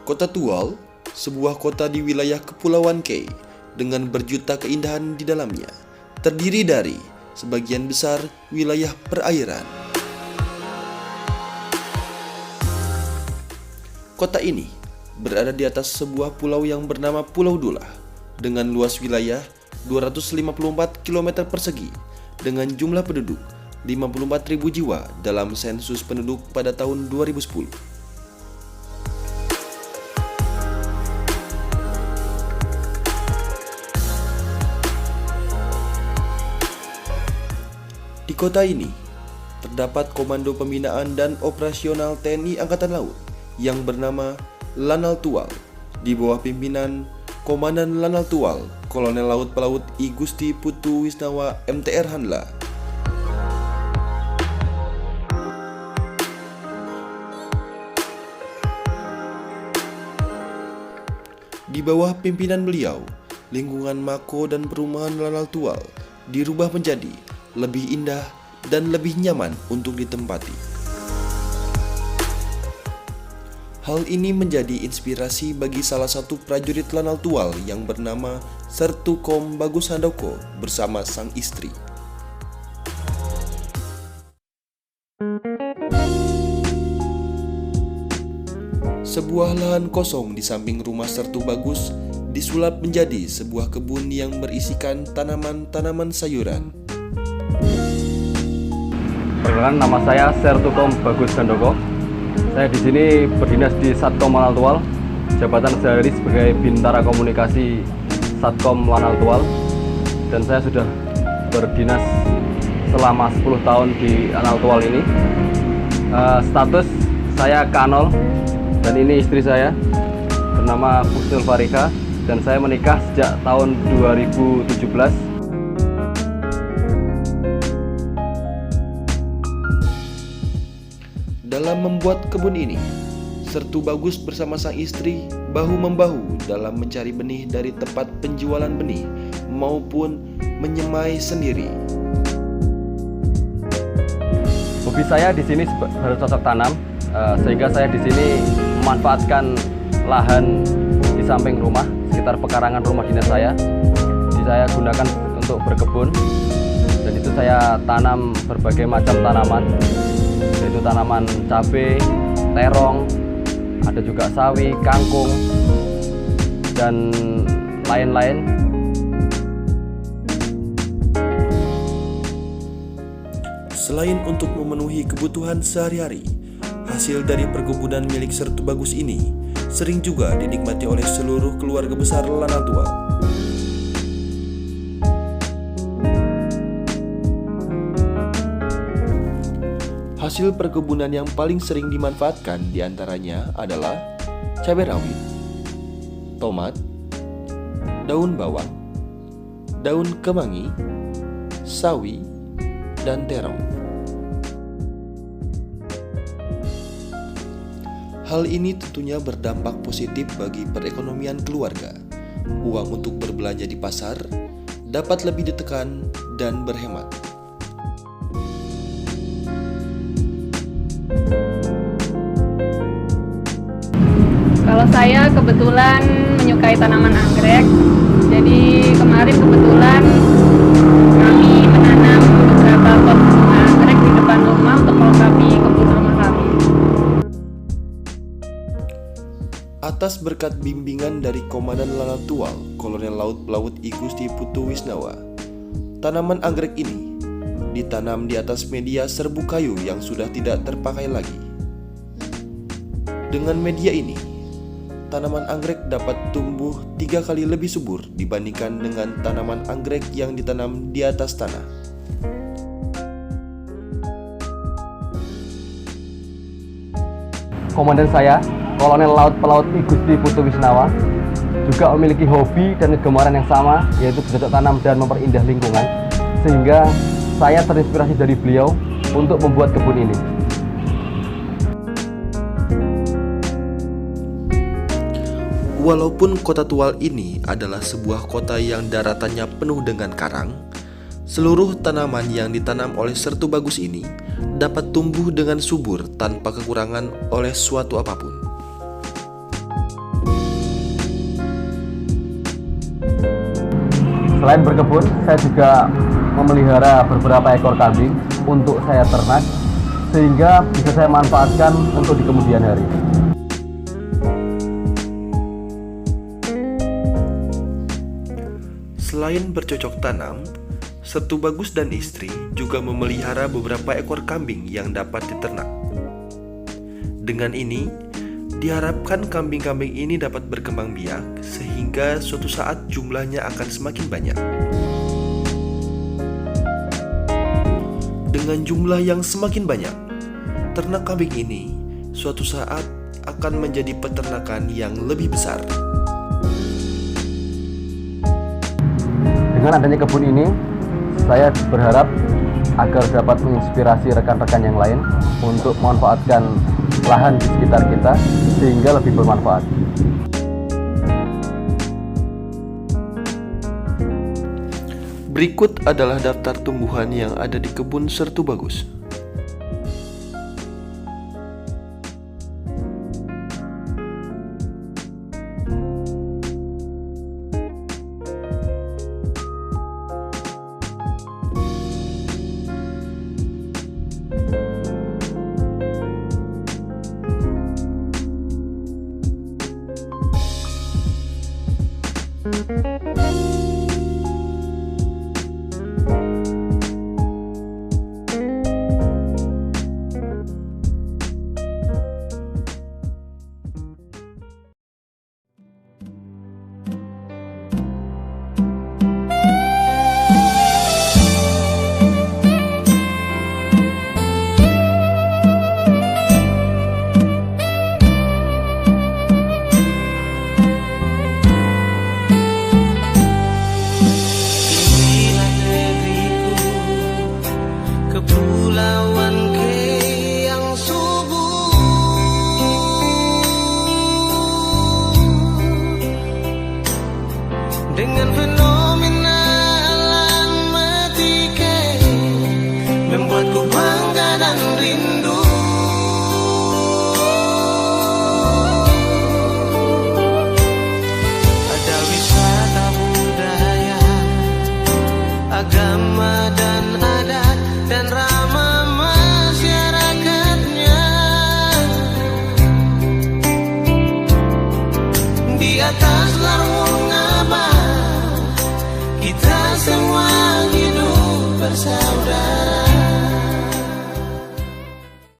Kota Tual, sebuah kota di wilayah Kepulauan K dengan berjuta keindahan di dalamnya, terdiri dari sebagian besar wilayah perairan. Kota ini berada di atas sebuah pulau yang bernama Pulau Dula dengan luas wilayah 254 km persegi dengan jumlah penduduk 54.000 jiwa dalam sensus penduduk pada tahun 2010. Di kota ini terdapat Komando Pembinaan dan Operasional TNI Angkatan Laut yang bernama Lanal Tual di bawah pimpinan Komandan Lanal Tual Kolonel Laut Pelaut I Gusti Putu Wisnawa MTR Handla. Di bawah pimpinan beliau, lingkungan Mako dan perumahan Lanal Tual dirubah menjadi lebih indah dan lebih nyaman untuk ditempati. Hal ini menjadi inspirasi bagi salah satu prajurit Lanal Tual yang bernama Sertukom Bagus Handoko bersama sang istri. Sebuah lahan kosong di samping rumah Sertu Bagus disulap menjadi sebuah kebun yang berisikan tanaman-tanaman sayuran. Perkenalkan, nama saya Sertukom Bagus Handoko. Saya di sini berdinas di Satkom Lanal Tual, jabatan sehari sebagai Bintara Komunikasi Satkom Lanal Tual, dan saya sudah berdinas selama 10 tahun di Lanal Tual ini. Status saya Kanol, dan ini istri saya bernama Husnul Farika, dan saya menikah sejak tahun 2017. Dalam membuat kebun ini, Sertu Bagus bersama sang istri bahu-membahu dalam mencari benih dari tempat penjualan benih maupun menyemai sendiri. Hobi saya di sini bercocok tanam, sehingga saya di sini memanfaatkan lahan di samping rumah, sekitar pekarangan rumah dinas saya. Jadi saya gunakan untuk berkebun, dan itu saya tanam berbagai macam tanaman, yaitu tanaman cabai, terong, ada juga sawi, kangkung, dan lain-lain. Selain untuk memenuhi kebutuhan sehari-hari, hasil dari perkebunan milik Sertu Bagus ini sering juga dinikmati oleh seluruh keluarga besar Lanal Tual. Hasil perkebunan yang paling sering dimanfaatkan diantaranya adalah cabai rawit, tomat, daun bawang, daun kemangi, sawi, dan terong. Hal ini tentunya berdampak positif bagi perekonomian keluarga. Uang untuk berbelanja di pasar dapat lebih ditekan dan berhemat. Kalau saya kebetulan menyukai tanaman anggrek, jadi kemarin kebetulan kami menanam beberapa pot bunga anggrek di depan rumah untuk melengkapi kebun rumah kami. Atas berkat bimbingan dari Komandan Lanal Tual, Kolonel Laut Pelaut I Gusti Putu Wisnawa, tanaman anggrek ini ditanam di atas media serbuk kayu yang sudah tidak terpakai lagi. Dengan media ini, tanaman anggrek dapat tumbuh 3 kali lebih subur dibandingkan dengan tanaman anggrek yang ditanam di atas tanah. Komandan saya, Kolonel Laut Pelaut I Gusti Putu Wisnawa, juga memiliki hobi dan kegemaran yang sama, yaitu bercocok tanam dan memperindah lingkungan, sehingga saya terinspirasi dari beliau untuk membuat kebun ini. Walaupun kota Tual ini adalah sebuah kota yang daratannya penuh dengan karang, seluruh tanaman yang ditanam oleh Sertu Bagus ini dapat tumbuh dengan subur tanpa kekurangan oleh suatu apapun. Selain berkebun, saya juga memelihara beberapa ekor kambing untuk saya ternak, sehingga bisa saya manfaatkan untuk di kemudian hari. Selain bercocok tanam, Sertu Bagus dan istri juga memelihara beberapa ekor kambing yang dapat diternak. Dengan ini, diharapkan kambing-kambing ini dapat berkembang biak sehingga suatu saat jumlahnya akan semakin banyak. Dengan jumlah yang semakin banyak, ternak kambing ini suatu saat akan menjadi peternakan yang lebih besar. Dengan adanya kebun ini, saya berharap agar dapat menginspirasi rekan-rekan yang lain untuk memanfaatkan lahan di sekitar kita sehingga lebih bermanfaat. Berikut adalah daftar tumbuhan yang ada di kebun Sertu Bagus. Pulau